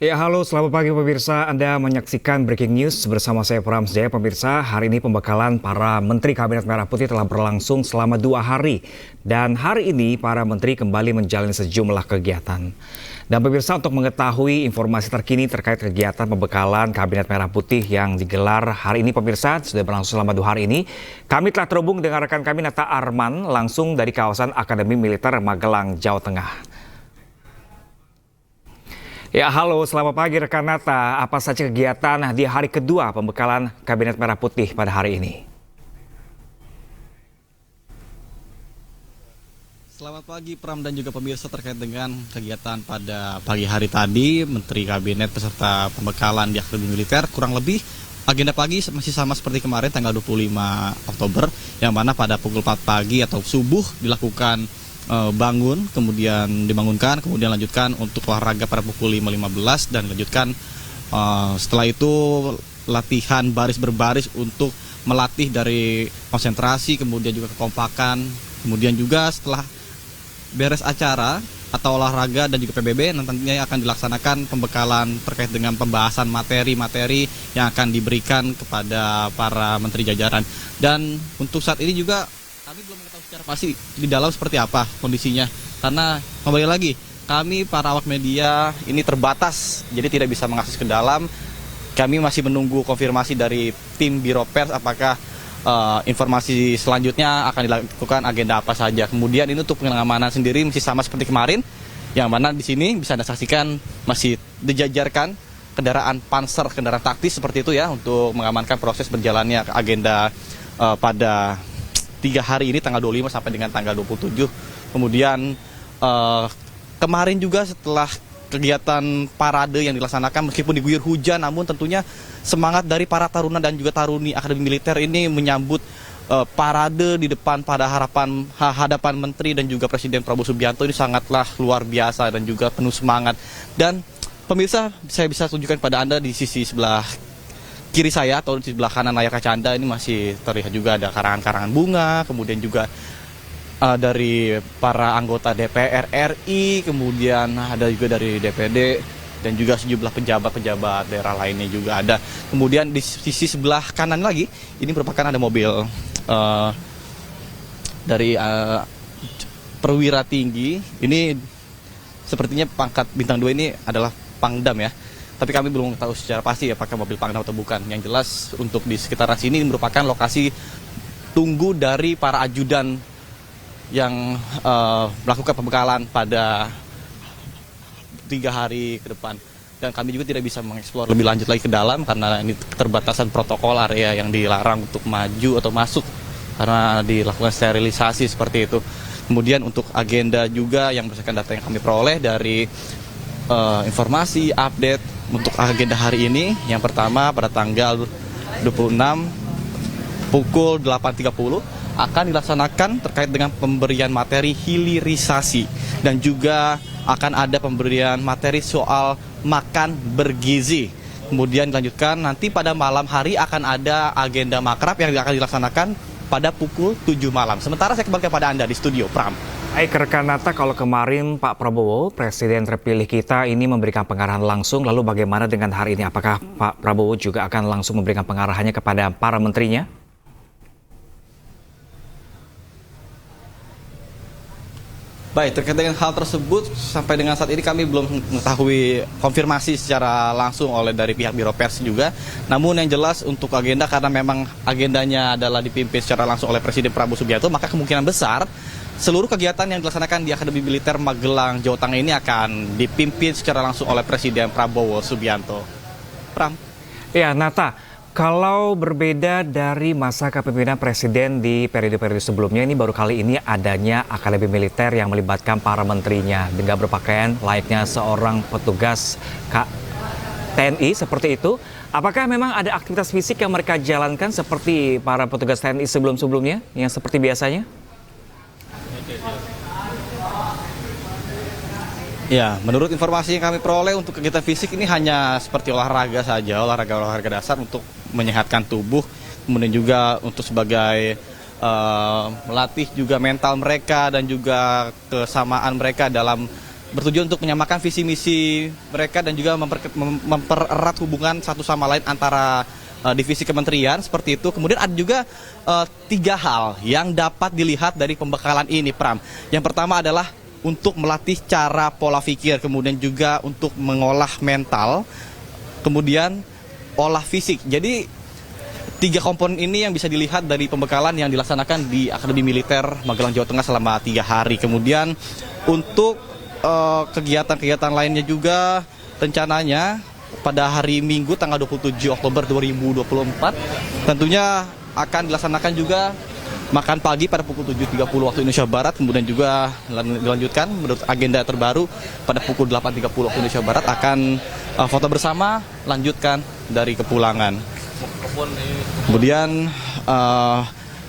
Ya, halo, selamat pagi pemirsa. Anda menyaksikan Breaking News bersama saya Pram Jaya. Pemirsa, hari ini pembekalan para Menteri Kabinet Merah Putih telah berlangsung selama 2 hari. Dan hari ini para Menteri kembali menjalani sejumlah kegiatan. Dan pemirsa, untuk mengetahui informasi terkini terkait kegiatan pembekalan Kabinet Merah Putih yang digelar hari ini, pemirsa, sudah berlangsung selama 2 hari ini, kami telah terhubung dengan rekan kami Nata Arman langsung dari kawasan Akademi Militer Magelang, Jawa Tengah. Ya, halo, selamat pagi rekan Nata. Apa saja kegiatan di hari kedua pembekalan Kabinet Merah Putih pada hari ini? Selamat pagi Pram dan juga pemirsa, terkait dengan kegiatan pada pagi hari tadi. Menteri Kabinet beserta pembekalan di Akademi Militer kurang lebih agenda pagi masih sama seperti kemarin tanggal 25 Oktober, yang mana pada pukul 4 pagi atau subuh dilakukan bangun, kemudian dibangunkan, kemudian lanjutkan untuk olahraga pada pukul 5.15 dan lanjutkan setelah itu latihan baris berbaris untuk melatih dari konsentrasi, kemudian juga kekompakan, kemudian juga setelah beres acara atau olahraga dan juga PBB nantinya akan dilaksanakan pembekalan terkait dengan pembahasan materi-materi yang akan diberikan kepada para menteri jajaran. Dan untuk saat ini juga kami belum mengetahui secara pasti di dalam seperti apa kondisinya, karena kembali lagi kami para awak media ini terbatas, jadi tidak bisa mengakses ke dalam. Kami masih menunggu konfirmasi dari tim Biro Pers apakah informasi selanjutnya akan dilakukan agenda apa saja. Kemudian ini untuk pengamanan sendiri masih sama seperti kemarin, yang mana di sini bisa Anda saksikan masih dijajarkan kendaraan panser, kendaraan taktis seperti itu ya, untuk mengamankan proses berjalannya agenda pada 3 hari ini, tanggal 25 sampai dengan tanggal 27. Kemudian kemarin juga setelah kegiatan parade yang dilaksanakan meskipun diguyur hujan, namun tentunya semangat dari para taruna dan juga taruni Akademi Militer ini menyambut parade di depan pada hadapan Menteri dan juga Presiden Prabowo Subianto ini sangatlah luar biasa dan juga penuh semangat. Dan pemirsa, saya bisa tunjukkan pada Anda di sisi sebelah kiri saya atau di sebelah kanan layar kaca Anda ini masih terlihat juga ada karangan-karangan bunga, kemudian juga dari para anggota DPR RI, kemudian ada juga dari DPD dan juga sejumlah pejabat-pejabat daerah lainnya juga ada. Kemudian di sisi sebelah kanan lagi ini merupakan ada mobil dari perwira tinggi. Ini sepertinya pangkat bintang 2 ini adalah Pangdam ya. Tapi kami belum tahu secara pasti apakah mobil Pangdam atau bukan. Yang jelas untuk di sekitaran sini merupakan lokasi tunggu dari para ajudan yang melakukan pembekalan pada 3 hari ke depan. Dan kami juga tidak bisa mengeksplor lebih lanjut lagi ke dalam karena ini keterbatasan protokol area yang dilarang untuk maju atau masuk karena dilakukan sterilisasi seperti itu. Kemudian untuk agenda juga yang berdasarkan data yang kami peroleh dari informasi update untuk agenda hari ini, yang pertama pada tanggal 26 pukul 8.30 akan dilaksanakan terkait dengan pemberian materi hilirisasi dan juga akan ada pemberian materi soal makan bergizi. Kemudian dilanjutkan nanti pada malam hari akan ada agenda makrab yang akan dilaksanakan pada pukul 7 malam. Sementara saya kembali kepada Anda di studio, Pram. Baik, rekan Nata, kalau kemarin Pak Prabowo, Presiden terpilih kita ini memberikan pengarahan langsung, lalu bagaimana dengan hari ini? Apakah Pak Prabowo juga akan langsung memberikan pengarahannya kepada para menterinya? Baik, terkait dengan hal tersebut, sampai dengan saat ini kami belum mengetahui konfirmasi secara langsung oleh dari pihak Biro Pers juga. Namun yang jelas untuk agenda, karena memang agendanya adalah dipimpin secara langsung oleh Presiden Prabowo Subianto, maka kemungkinan besar seluruh kegiatan yang dilaksanakan di Akademi Militer Magelang, Jawa Tengah ini akan dipimpin secara langsung oleh Presiden Prabowo Subianto. Pram. Ya, Nata, kalau berbeda dari masa kepemimpinan Presiden di periode-periode sebelumnya, ini baru kali ini adanya Akademi Militer yang melibatkan para menterinya dengan berpakaian layaknya seorang petugas TNI seperti itu. Apakah memang ada aktivitas fisik yang mereka jalankan seperti para petugas TNI sebelum-sebelumnya yang seperti biasanya? Ya, menurut informasi yang kami peroleh untuk kegiatan fisik ini hanya seperti olahraga saja, olahraga dasar untuk menyehatkan tubuh, kemudian juga untuk sebagai melatih juga mental mereka dan juga kesamaan mereka dalam bertujuan untuk menyamakan visi misi mereka dan juga mempererat hubungan satu sama lain antara divisi kementerian seperti itu. Kemudian ada juga 3 hal yang dapat dilihat dari pembekalan ini, Pram. Yang pertama adalah untuk melatih cara pola pikir, kemudian juga untuk mengolah mental, kemudian olah fisik. Jadi 3 komponen ini yang bisa dilihat dari pembekalan yang dilaksanakan di Akademi Militer Magelang, Jawa Tengah selama 3 hari. Kemudian untuk kegiatan-kegiatan lainnya juga rencananya pada hari Minggu tanggal 27 Oktober 2024 tentunya akan dilaksanakan juga makan pagi pada pukul 7.30 waktu Indonesia Barat, kemudian juga dilanjutkan menurut agenda terbaru pada pukul 8.30 waktu Indonesia Barat akan foto bersama lanjutkan dari kepulangan. Kemudian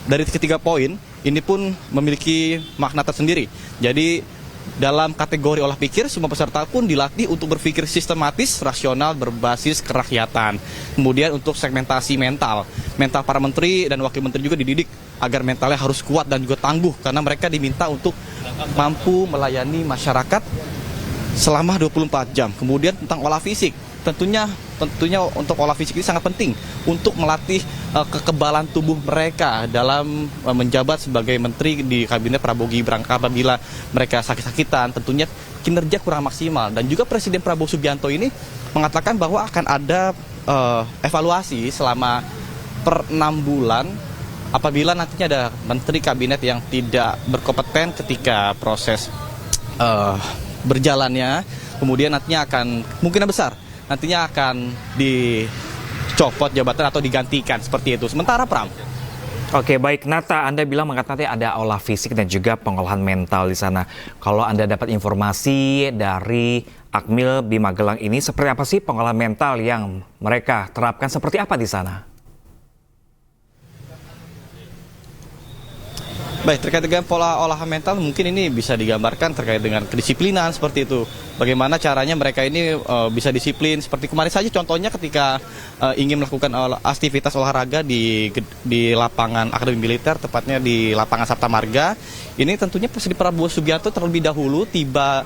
dari ketiga poin ini pun memiliki makna tersendiri. Jadi dalam kategori olah pikir, semua peserta pun dilatih untuk berpikir sistematis, rasional, berbasis kerakyatan. Kemudian untuk segmentasi mental para menteri dan wakil menteri juga dididik agar mentalnya harus kuat dan juga tangguh, karena mereka diminta untuk mampu melayani masyarakat selama 24 jam. Kemudian tentang olah fisik, tentunya untuk olah fisik ini sangat penting untuk melatih kekebalan tubuh mereka dalam menjabat sebagai menteri di kabinet Prabowo Gibran. Apabila mereka sakit-sakitan, tentunya kinerja kurang maksimal. Dan juga Presiden Prabowo Subianto ini mengatakan bahwa akan ada evaluasi selama per 6 bulan apabila nantinya ada menteri kabinet yang tidak berkompeten ketika proses berjalannya, kemudian nantinya akan kemungkinan besar nantinya akan dicopot jabatan atau digantikan seperti itu. Sementara Pram. Oke, baik Nata, Anda bilang nanti ada olah fisik dan juga pengolahan mental di sana. Kalau Anda dapat informasi dari Akmil di Magelang ini, seperti apa sih pengolahan mental yang mereka terapkan, seperti apa di sana? Baik, terkait dengan pola olahan mental mungkin ini bisa digambarkan terkait dengan kedisiplinan seperti itu. Bagaimana caranya mereka ini bisa disiplin. Seperti kemarin saja contohnya ketika ingin melakukan aktivitas olahraga di lapangan Akademi Militer, tepatnya di lapangan Sapta Marga. Ini tentunya Presiden Prabowo Subianto terlebih dahulu tiba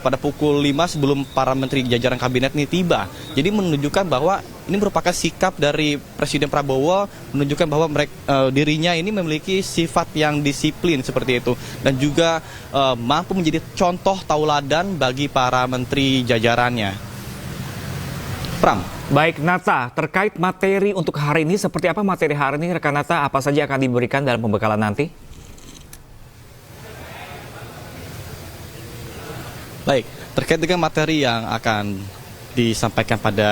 pada pukul 5 sebelum para menteri jajaran kabinet ini tiba. Jadi menunjukkan bahwa ini merupakan sikap dari Presiden Prabowo, menunjukkan bahwa dirinya ini memiliki sifat yang disiplin seperti itu, dan juga mampu menjadi contoh tauladan bagi para menteri jajarannya. Pram. Baik Nata, terkait materi untuk hari ini, seperti apa materi hari ini rekan Nata, apa saja akan diberikan dalam pembekalan nanti? Baik, terkait dengan materi yang akan disampaikan pada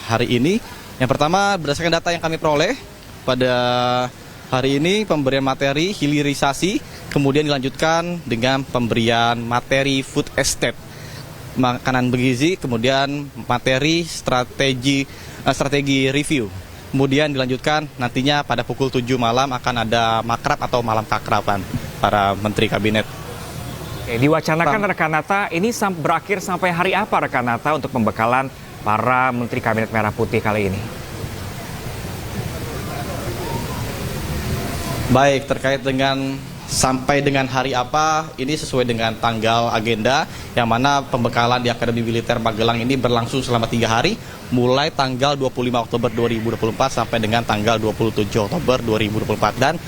hari ini, yang pertama berdasarkan data yang kami peroleh pada hari ini, pemberian materi hilirisasi, kemudian dilanjutkan dengan pemberian materi food estate, makanan bergizi, kemudian materi strategi review. Kemudian dilanjutkan nantinya pada pukul 7 malam akan ada makrab atau malam kakraban para menteri kabinet. Oke, diwacanakan rekan Nata, ini berakhir sampai hari apa rekan Nata untuk pembekalan para Menteri Kabinet Merah Putih kali ini? Baik, terkait dengan sampai dengan hari apa, ini sesuai dengan tanggal agenda, yang mana pembekalan di Akademi Militer Magelang ini berlangsung selama 3 hari, mulai tanggal 25 Oktober 2024 sampai dengan tanggal 27 Oktober 2024. Dan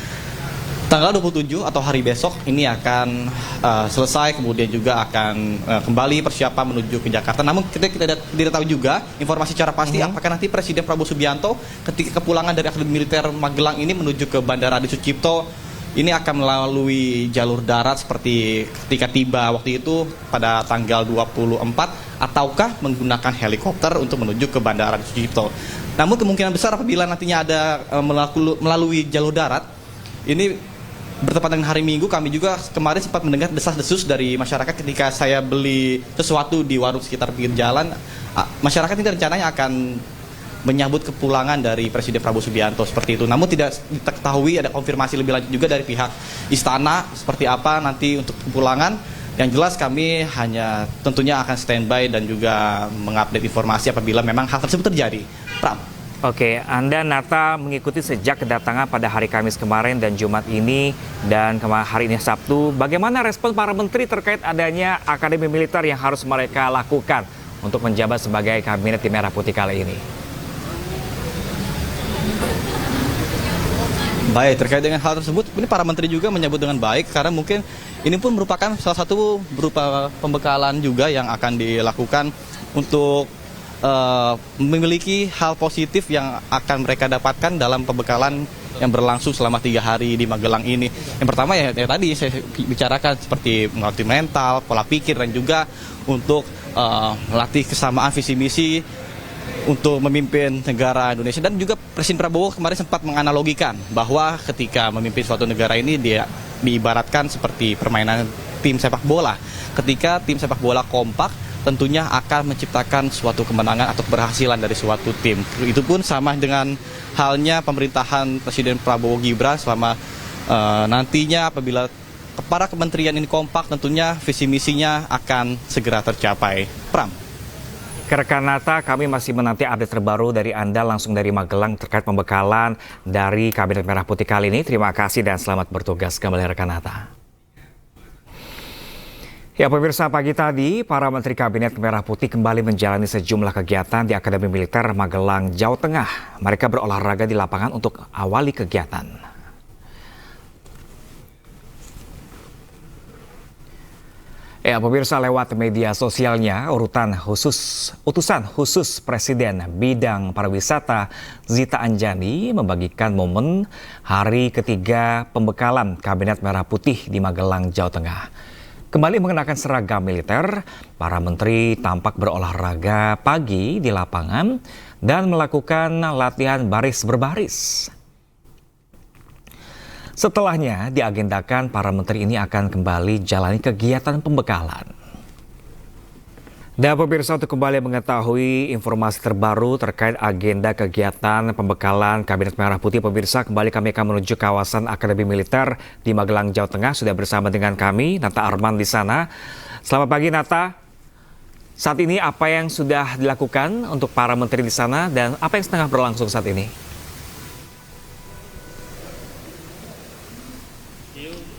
tanggal 27 atau hari besok ini akan selesai, kemudian juga akan kembali persiapan menuju ke Jakarta. Namun kita tidak tahu juga informasi secara pasti apakah nanti Presiden Prabowo Subianto ketika kepulangan dari Akademi Militer Magelang ini menuju ke Bandara Adi Sucipto ini akan melalui jalur darat seperti ketika tiba waktu itu pada tanggal 24, ataukah menggunakan helikopter untuk menuju ke Bandara Adi Sucipto. Namun kemungkinan besar apabila nantinya ada melalui jalur darat, ini bertepatan dengan hari Minggu, kami juga kemarin sempat mendengar desas-desus dari masyarakat ketika saya beli sesuatu di warung sekitar pinggir jalan. Masyarakat ini rencananya akan menyambut kepulangan dari Presiden Prabowo Subianto seperti itu. Namun tidak diketahui ada konfirmasi lebih lanjut juga dari pihak istana seperti apa nanti untuk kepulangan. Yang jelas kami hanya tentunya akan standby dan juga mengupdate informasi apabila memang hal tersebut terjadi. Pram. Oke, Anda Nata mengikuti sejak kedatangan pada hari Kamis kemarin dan Jumat ini dan hari ini Sabtu. Bagaimana respon para menteri terkait adanya Akademi Militer yang harus mereka lakukan untuk menjabat sebagai kabinet di Merah Putih kali ini? Baik, terkait dengan hal tersebut, ini para menteri juga menyambut dengan baik karena mungkin ini pun merupakan salah satu berupa pembekalan juga yang akan dilakukan untuk memiliki hal positif yang akan mereka dapatkan dalam pembekalan yang berlangsung selama 3 hari di Magelang ini. Yang pertama ya tadi saya bicarakan seperti melatih mental, pola pikir dan juga untuk melatih kesamaan visi misi untuk memimpin negara Indonesia. Dan juga Presiden Prabowo kemarin sempat menganalogikan bahwa ketika memimpin suatu negara ini dia diibaratkan seperti permainan tim sepak bola. Ketika tim sepak bola kompak tentunya akan menciptakan suatu kemenangan atau keberhasilan dari suatu tim. Itu pun sama dengan halnya pemerintahan Presiden Prabowo Gibran selama nantinya apabila para kementerian ini kompak tentunya visi misinya akan segera tercapai. Pram. Rekan Nata, kami masih menanti update terbaru dari Anda langsung dari Magelang terkait pembekalan dari Kabinet Merah Putih kali ini. Terima kasih dan selamat bertugas kembali rekan Nata. Ya pemirsa, pagi tadi para Menteri Kabinet Merah Putih kembali menjalani sejumlah kegiatan di Akademi Militer Magelang, Jawa Tengah. Mereka berolahraga di lapangan untuk awali kegiatan. Ya pemirsa, lewat media sosialnya, utusan khusus Presiden Bidang Pariwisata Zita Anjani membagikan momen hari ketiga pembekalan Kabinet Merah Putih di Magelang, Jawa Tengah. Kembali mengenakan seragam militer, para menteri tampak berolahraga pagi di lapangan dan melakukan latihan baris berbaris. Setelahnya diagendakan para menteri ini akan kembali jalani kegiatan pembekalan. Dan pemirsa, untuk kembali mengetahui informasi terbaru terkait agenda kegiatan pembekalan Kabinet Merah Putih, pemirsa, kembali kami akan menuju kawasan Akademi Militer di Magelang, Jawa Tengah. Sudah bersama dengan kami, Nata Arman di sana. Selamat pagi, Nata. Saat ini apa yang sudah dilakukan untuk para menteri di sana dan apa yang sedang berlangsung saat ini?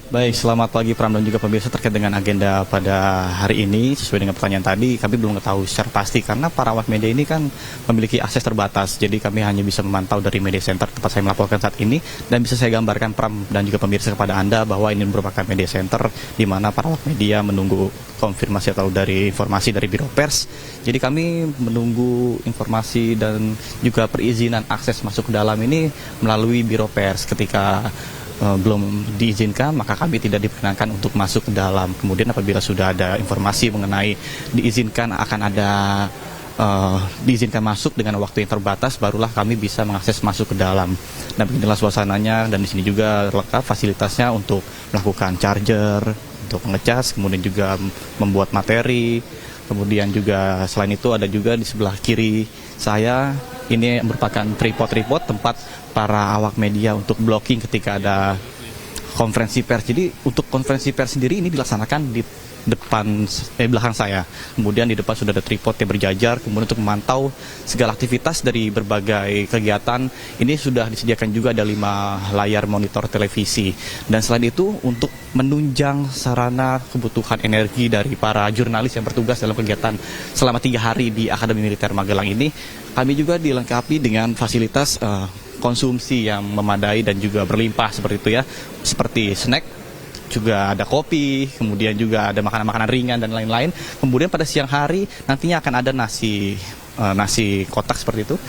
Baik, selamat pagi Pram dan juga pemirsa. Terkait dengan agenda pada hari ini, sesuai dengan pertanyaan tadi, kami belum mengetahui secara pasti karena para awak media ini kan memiliki akses terbatas. Jadi kami hanya bisa memantau dari media center tempat saya melaporkan saat ini dan bisa saya gambarkan Pram dan juga pemirsa kepada Anda bahwa ini merupakan media center di mana para awak media menunggu konfirmasi atau dari informasi dari Biro Pers. Jadi kami menunggu informasi dan juga perizinan akses masuk ke dalam ini melalui Biro Pers. Ketika belum diizinkan, maka kami tidak diperkenankan untuk masuk ke dalam. Kemudian apabila sudah ada informasi mengenai diizinkan akan ada diizinkan masuk dengan waktu yang terbatas, barulah kami bisa mengakses masuk ke dalam. Dan beginilah suasananya, dan di sini juga lengkap fasilitasnya untuk melakukan charger, untuk mengecas, kemudian juga membuat materi. Kemudian juga selain itu ada juga di sebelah kiri saya ini merupakan tripod tempat para awak media untuk blocking ketika ada konferensi pers. Jadi untuk konferensi pers sendiri ini dilaksanakan di belakang saya. Kemudian di depan sudah ada tripod yang berjajar. Kemudian untuk memantau segala aktivitas dari berbagai kegiatan ini sudah disediakan juga ada 5 layar monitor televisi. Dan selain itu untuk menunjang sarana kebutuhan energi dari para jurnalis yang bertugas dalam kegiatan selama 3 hari di Akademi Militer Magelang ini, kami juga dilengkapi dengan fasilitas konsumsi yang memadai dan juga berlimpah seperti itu ya, seperti snack, juga ada kopi, kemudian juga ada makanan-makanan ringan dan lain-lain. Kemudian pada siang hari nantinya akan ada nasi kotak seperti itu.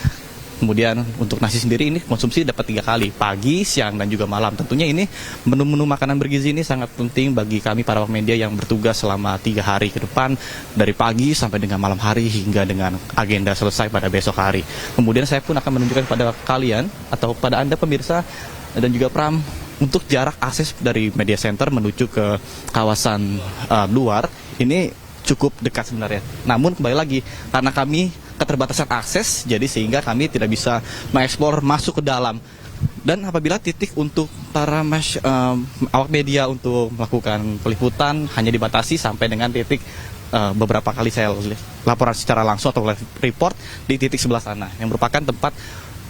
Kemudian untuk nasi sendiri ini konsumsi dapat 3 kali, pagi, siang, dan juga malam. Tentunya ini menu-menu makanan bergizi ini sangat penting bagi kami para awak media yang bertugas selama 3 hari ke depan, dari pagi sampai dengan malam hari hingga dengan agenda selesai pada besok hari. Kemudian saya pun akan menunjukkan kepada kalian atau pada Anda pemirsa dan juga Pram, untuk jarak akses dari media center menuju ke kawasan luar ini cukup dekat sebenarnya. Namun kembali lagi, karena kami keterbatasan akses, jadi sehingga kami tidak bisa mengeksplor masuk ke dalam. Dan apabila titik untuk para awak media untuk melakukan peliputan hanya dibatasi sampai dengan titik beberapa kali saya laporan secara langsung atau live report di titik sebelah sana, yang merupakan tempat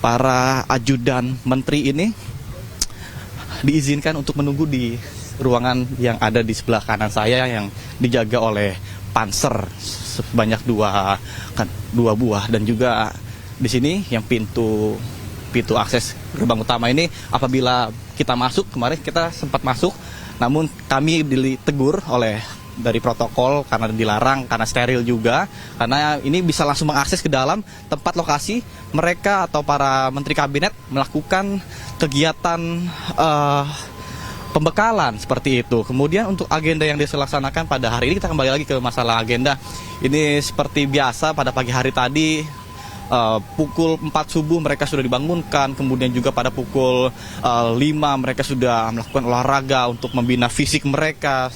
para ajudan menteri ini diizinkan untuk menunggu di ruangan yang ada di sebelah kanan saya yang dijaga oleh panser sebanyak dua buah, dan juga di sini yang pintu akses gerbang utama ini apabila kita masuk, kemarin kita sempat masuk namun kami ditegur oleh dari protokol karena dilarang, karena steril juga, karena ini bisa langsung mengakses ke dalam tempat lokasi mereka atau para menteri kabinet melakukan kegiatan pembekalan seperti itu. Kemudian untuk agenda yang dilaksanakan pada hari ini, kita kembali lagi ke masalah agenda. Ini seperti biasa pada pagi hari tadi pukul 4 subuh mereka sudah dibangunkan, kemudian juga pada pukul 5 mereka sudah melakukan olahraga untuk membina fisik mereka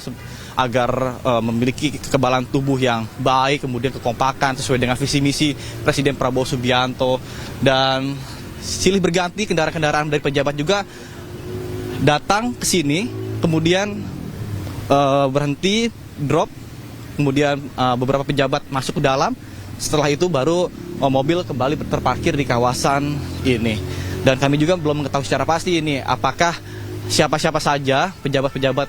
agar memiliki kekebalan tubuh yang baik, kemudian kekompakan sesuai dengan visi misi Presiden Prabowo Subianto. Dan silih berganti kendaraan-kendaraan dari pejabat juga datang ke sini, kemudian berhenti, drop, kemudian beberapa pejabat masuk ke dalam. Setelah itu baru mobil kembali terparkir di kawasan ini. Dan kami juga belum mengetahui secara pasti ini apakah siapa-siapa saja pejabat-pejabat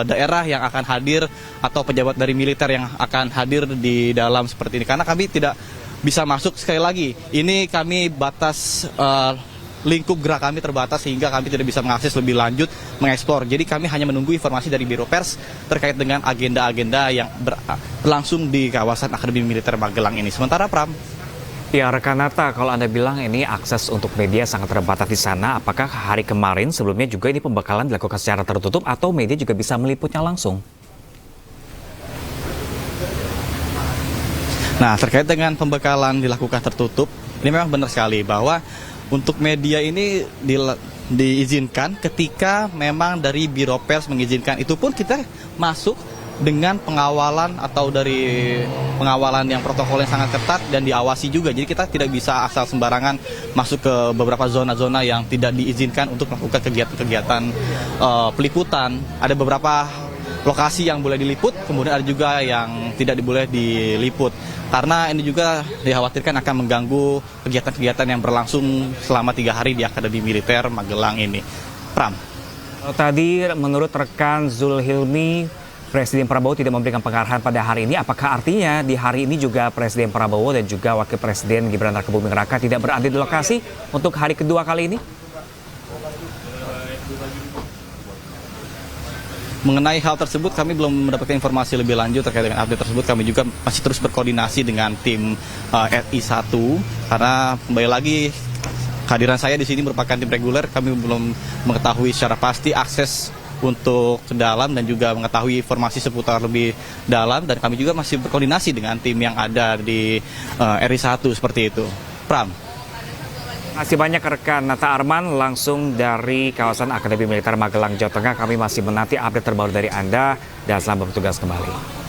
daerah yang akan hadir atau pejabat dari militer yang akan hadir di dalam seperti ini. Karena kami tidak bisa masuk, sekali lagi, ini kami batas lingkup gerak kami terbatas sehingga kami tidak bisa mengakses lebih lanjut, mengeksplor. Jadi kami hanya menunggu informasi dari Biro Pers terkait dengan agenda-agenda yang berlangsung di kawasan Akademi Militer Magelang ini. Sementara Pram. Ya, rekan Nata, kalau Anda bilang ini akses untuk media sangat terbatas di sana, apakah hari kemarin sebelumnya juga ini pembekalan dilakukan secara tertutup atau media juga bisa meliputnya langsung? Nah, terkait dengan pembekalan dilakukan tertutup, ini memang benar sekali bahwa untuk media ini diizinkan ketika memang dari Biro Pers mengizinkan. Itu pun kita masuk dengan pengawalan atau dari pengawalan yang protokol yang sangat ketat dan diawasi juga. Jadi kita tidak bisa asal sembarangan masuk ke beberapa zona-zona yang tidak diizinkan untuk melakukan kegiatan-kegiatan peliputan. Ada beberapa lokasi yang boleh diliput, kemudian ada juga yang tidak boleh diliput. Karena ini juga dikhawatirkan akan mengganggu kegiatan-kegiatan yang berlangsung selama 3 hari di Akademi Militer Magelang ini. Pram. Tadi menurut rekan Zulhilmi, Presiden Prabowo tidak memberikan pengarahan pada hari ini. Apakah artinya di hari ini juga Presiden Prabowo dan juga Wakil Presiden Gibran Rakebuming Raka tidak berada di lokasi untuk hari kedua kali ini? Mengenai hal tersebut kami belum mendapatkan informasi lebih lanjut terkait dengan update tersebut. Kami juga masih terus berkoordinasi dengan tim RI1 karena kembali lagi kehadiran saya di sini merupakan tim reguler. Kami belum mengetahui secara pasti akses untuk ke dalam dan juga mengetahui informasi seputar lebih dalam, dan kami juga masih berkoordinasi dengan tim yang ada di RI1 seperti itu. Pram. Masih banyak rekan Nata Arman langsung dari kawasan Akademi Militer Magelang, Jawa Tengah. Kami masih menanti update terbaru dari Anda dan selamat bertugas kembali.